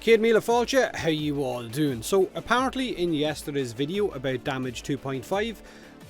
Kid Mila Falcha, how you all doing? So apparently in yesterday's video about damage 2.5,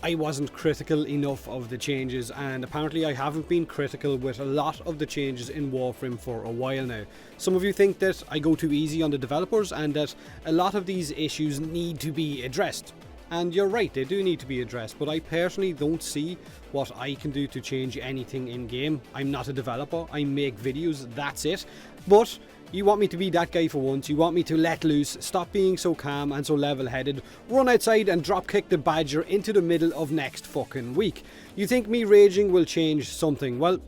I wasn't critical enough of the changes, and apparently I haven't been critical with a lot of the changes in Warframe for a while now. Some of you think that I go too easy on the developers and that a lot of these issues need to be addressed. And you're right, they do need to be addressed, but I personally don't see what I can do to change anything in game. I'm not a developer, I make videos, that's it. But you want me to be that guy for once, you want me to let loose, stop being so calm and so level-headed, run outside and dropkick the badger into the middle of next fucking week. You think me raging will change something? Well,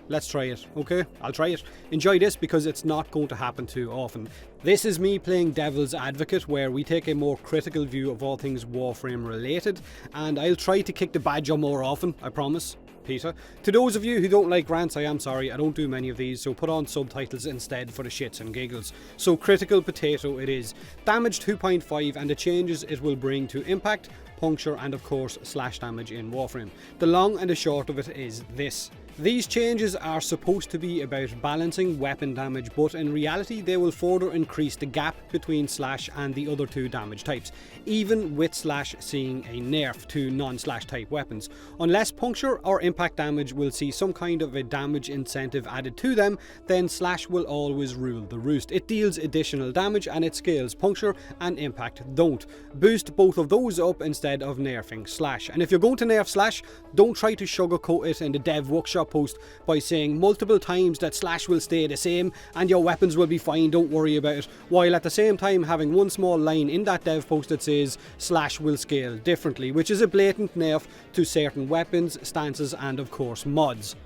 let's try it, okay? I'll try it. Enjoy this because it's not going to happen too often. This is me playing devil's advocate, where we take a more critical view of all things Warframe related, and I'll try to kick the badger more often, I promise. Peter. To those of you who don't like rants, I am sorry, I don't do many of these, so put on subtitles instead for the shits and giggles. So critical potato it is. Damage 2.5 and the changes it will bring to impact, puncture and of course slash damage in Warframe. The long and the short of it is this. These changes are supposed to be about balancing weapon damage, but in reality they will further increase the gap between slash and the other two damage types, even with slash seeing a nerf to non-slash type weapons. Unless puncture or impact damage will see some kind of a damage incentive added to them, then slash will always rule the roost. It deals additional damage and it scales. Puncture and impact don't. Boost both of those up instead of nerfing slash. And if you're going to nerf slash, don't try to sugarcoat it in the dev workshop post by saying multiple times that slash will stay the same and your weapons will be fine, don't worry about it, while at the same time having one small line in that dev post that says slash will scale differently, which is a blatant nerf to certain weapons, stances and of course mods.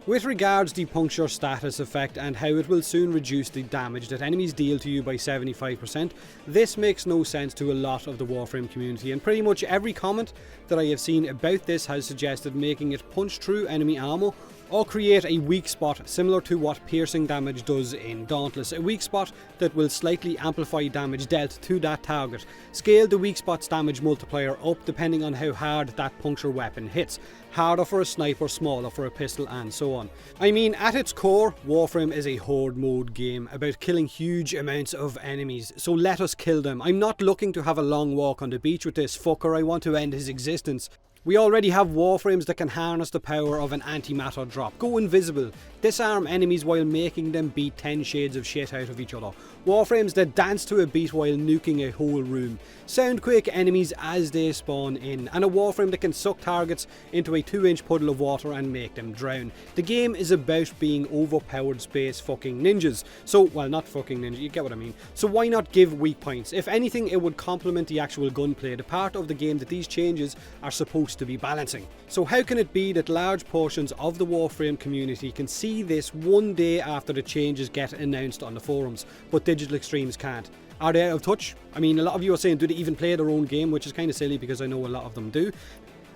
With regards to the puncture status effect and how it will soon reduce the damage that enemies deal to you by 75%, this makes no sense to a lot of the Warframe community, and pretty much every comment that I have seen about this has suggested making it punch through enemy armor or create a weak spot similar to what piercing damage does in Dauntless, a weak spot that will slightly amplify damage dealt to that target. Scale the weak spot's damage multiplier up depending on how hard that puncture weapon hits. Harder for a sniper, smaller for a pistol and so on. I mean, at its core, Warframe is a horde mode game about killing huge amounts of enemies, so let us kill them. I'm not looking to have a long walk on the beach with this fucker, I want to end his existence. We already have Warframes that can harness the power of an antimatter drop, go invisible, disarm enemies while making them beat 10 shades of shit out of each other, Warframes that dance to a beat while nuking a whole room, soundquake enemies as they spawn in, and a Warframe that can suck targets into a 2-inch puddle of water and make them drown. The game is about being overpowered space fucking ninjas. So, well, not fucking ninja, you get what I mean. So why not give weak points? If anything, it would complement the actual gunplay, the part of the game that these changes are supposed to be balancing. So how can it be that large portions of the Warframe community can see this one day after the changes get announced on the forums, but Digital Extremes can't? Are they out of touch? I mean, a lot of you are saying, do they even play their own game? Which is kind of silly because I know a lot of them do.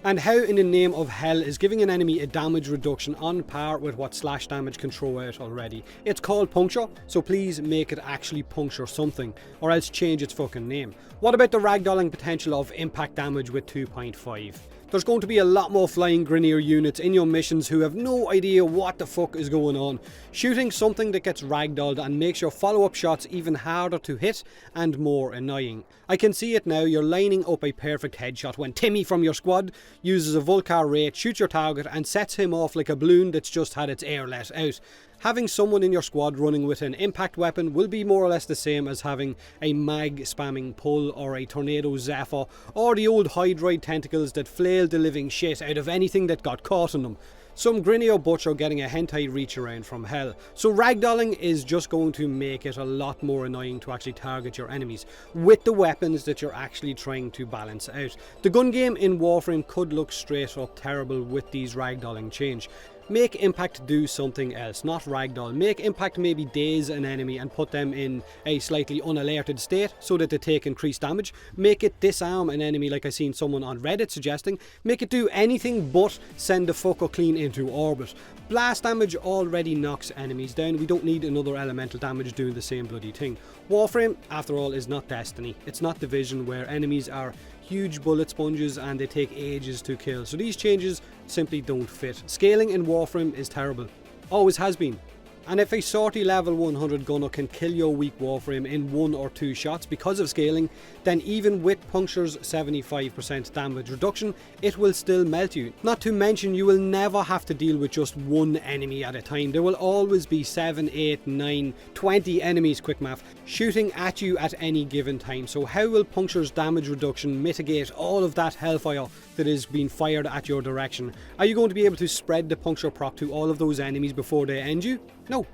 And how in the name of hell is giving an enemy a damage reduction on par with what slash damage can throw out already? It's called puncture, so please make it actually puncture something, or else change its fucking name. What about the ragdolling potential of impact damage with 2.5? There's going to be a lot more flying Grineer units in your missions who have no idea what the fuck is going on. Shooting something that gets ragdolled and makes your follow-up shots even harder to hit and more annoying. I can see it now, you're lining up a perfect headshot when Timmy from your squad uses a Vulcar Wraith, shoots your target and sets him off like a balloon that's just had its air let out. Having someone in your squad running with an impact weapon will be more or less the same as having a mag spamming pull or a tornado zephyr or the old hydroid tentacles that flail the living shit out of anything that got caught in them. Some Grineer butcher getting a hentai reach around from hell. So ragdolling is just going to make it a lot more annoying to actually target your enemies with the weapons that you're actually trying to balance out. The gun game in Warframe could look straight up terrible with these ragdolling change. Make impact do something else, not ragdoll. Make impact maybe daze an enemy and put them in a slightly unalerted state so that they take increased damage. Make it disarm an enemy like I seen someone on Reddit suggesting. Make it do anything but send the fucker clean into orbit. Blast damage already knocks enemies down. We don't need another elemental damage doing the same bloody thing. Warframe, after all, is not Destiny. It's not Division where enemies are huge bullet sponges and they take ages to kill. So these changes simply don't fit. Scaling in Warframe is terrible. Always has been. And if a sorty level 100 gunner can kill your weak Warframe in 1 or 2 shots because of scaling, then even with Puncture's 75% damage reduction, it will still melt you. Not to mention, you will never have to deal with just one enemy at a time. There will always be 7, 8, 9, 20 enemies, quick math, shooting at you at any given time. So how will Puncture's damage reduction mitigate all of that hellfire that is being fired at your direction? Are you going to be able to spread the Puncture proc to all of those enemies before they end you? No.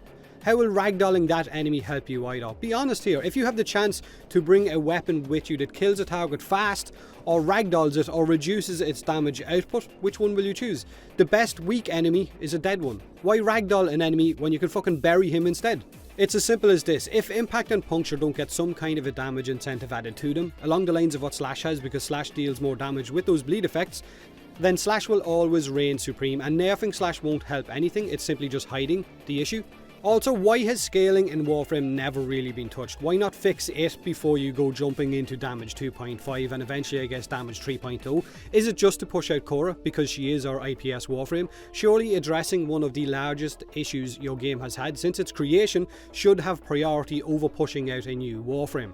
How will ragdolling that enemy help you either? Be honest here, if you have the chance to bring a weapon with you that kills a target fast, or ragdolls it, or reduces its damage output, which one will you choose? The best weak enemy is a dead one. Why ragdoll an enemy when you can fucking bury him instead? It's as simple as this. If Impact and Puncture don't get some kind of a damage incentive added to them, along the lines of what Slash has, because Slash deals more damage with those bleed effects, then Slash will always reign supreme, and nerfing Slash won't help anything, it's simply just hiding the issue. Also, why has scaling in Warframe never really been touched? Why not fix it before you go jumping into damage 2.5 and eventually I guess damage 3.0? Is it just to push out Cora because she is our IPS Warframe? Surely addressing one of the largest issues your game has had since its creation should have priority over pushing out a new Warframe.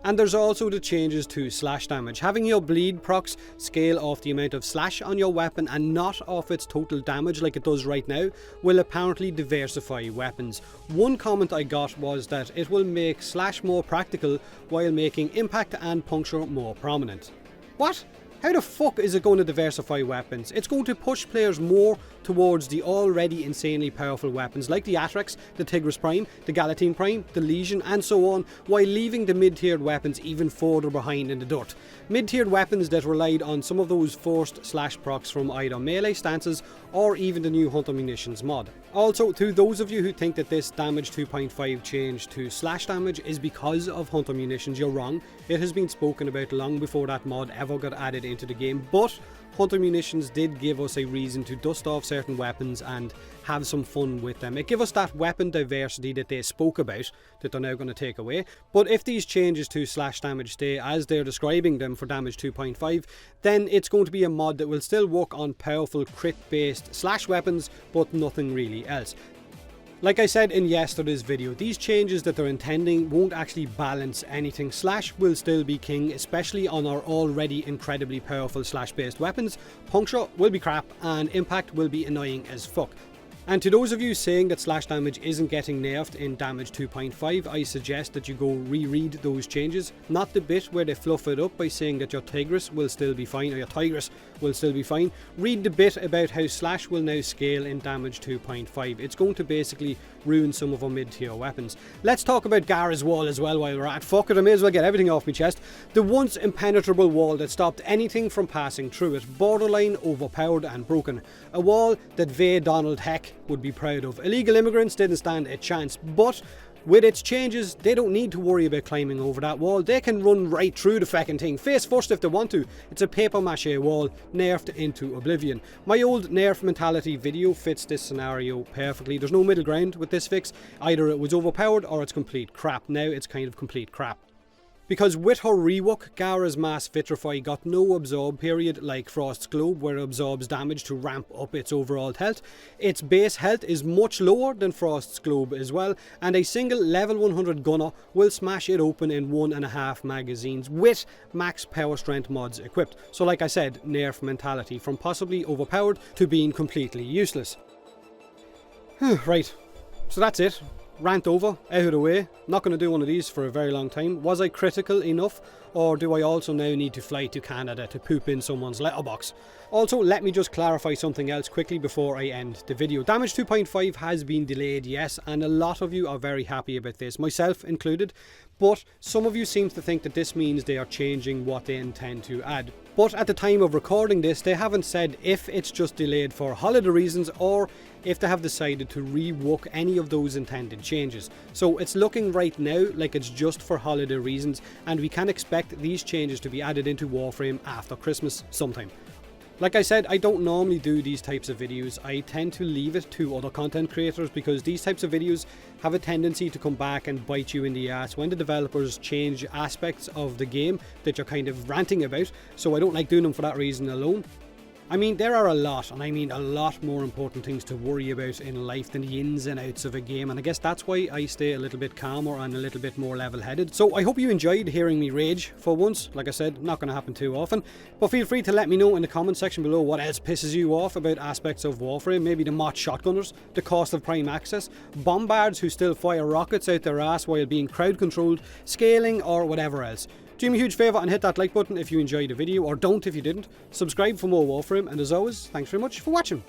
And there's also the changes to slash damage. Having your bleed procs scale off the amount of slash on your weapon and not off its total damage like it does right now will apparently diversify weapons. One comment I got was that it will make slash more practical while making impact and puncture more prominent. What? How the fuck is it going to diversify weapons? It's going to push players more towards the already insanely powerful weapons like the Atrex, the Tigris Prime, the Galatine Prime, the Legion and so on, while leaving the mid-tiered weapons even further behind in the dirt. Mid-tiered weapons that relied on some of those forced slash procs from either melee stances or even the new Hunter Munitions mod. Also, to those of you who think that this damage 2.5 change to slash damage is because of Hunter Munitions, you're wrong. It has been spoken about long before that mod ever got added into the game, but Hunter Munitions did give us a reason to dust off certain weapons and have some fun with them. It gave us that weapon diversity that they spoke about that they're now going to take away. But if these changes to slash damage stay as they're describing them for damage 2.5, then it's going to be a mod that will still work on powerful crit based slash weapons but nothing really else. Like I said in yesterday's video, these changes that they're intending won't actually balance anything. Slash will still be king, especially on our already incredibly powerful slash based weapons. Puncture will be crap and impact will be annoying as fuck. And to those of you saying that slash damage isn't getting nerfed in damage 2.5, I suggest that you go reread those changes. Not the bit where they fluff it up by saying that your Tigris will still be fine, or your Tigris will still be fine. Read the bit about how slash will now scale in damage 2.5. It's going to basically ruin some of our mid-tier weapons. Let's talk about Gara's wall as well while we're at. Fuck it, I may as well get everything off my chest. The once impenetrable wall that stopped anything from passing through it. Borderline overpowered and broken. A wall that Vay Donald Heck would be proud of. Illegal immigrants didn't stand a chance, but with its changes, they don't need to worry about climbing over that wall. They can run right through the fucking thing, face first if they want to. It's a paper mache wall, nerfed into oblivion. My old nerf mentality video fits this scenario perfectly. There's no middle ground with this fix. Either it was overpowered or it's complete crap. Now it's kind of complete crap. Because with her rework, Gara's Mass Vitrify got no absorb period like Frost's Globe, where it absorbs damage to ramp up its overall health. Its base health is much lower than Frost's Globe as well, and a single level 100 gunner will smash it open in 1.5 magazines with max power strength mods equipped. So like I said, nerf mentality, from possibly overpowered to being completely useless. Right, so that's it. Rant over, out of the way. Not going to do one of these for a very long time. Was I critical enough, or do I also now need to fly to Canada to poop in someone's letterbox? Also, let me just clarify something else quickly before I end the video. Damage 2.5 has been delayed, yes, and a lot of you are very happy about this, myself included, but some of you seem to think that this means they are changing what they intend to add. But at the time of recording this, they haven't said if it's just delayed for holiday reasons or if they have decided to rework any of those intended changes. So it's looking right now like it's just for holiday reasons, and we can expect these changes to be added into Warframe after Christmas sometime. Like I said, I don't normally do these types of videos. I tend to leave it to other content creators because these types of videos have a tendency to come back and bite you in the ass when the developers change aspects of the game that you're kind of ranting about, so I don't like doing them for that reason alone. I mean, there are a lot, and I mean a lot more important things to worry about in life than the ins and outs of a game, and I guess that's why I stay a little bit calmer and a little bit more level-headed. So I hope you enjoyed hearing me rage for once. Like I said, not going to happen too often, but feel free to let me know in the comment section below what else pisses you off about aspects of Warframe. Maybe the mock shotgunners, the cost of prime access, bombards who still fire rockets out their ass while being crowd controlled, scaling, or whatever else. Do me a huge favour and hit that like button if you enjoyed the video, or don't if you didn't. Subscribe for more Warframe, and as always, thanks very much for watching.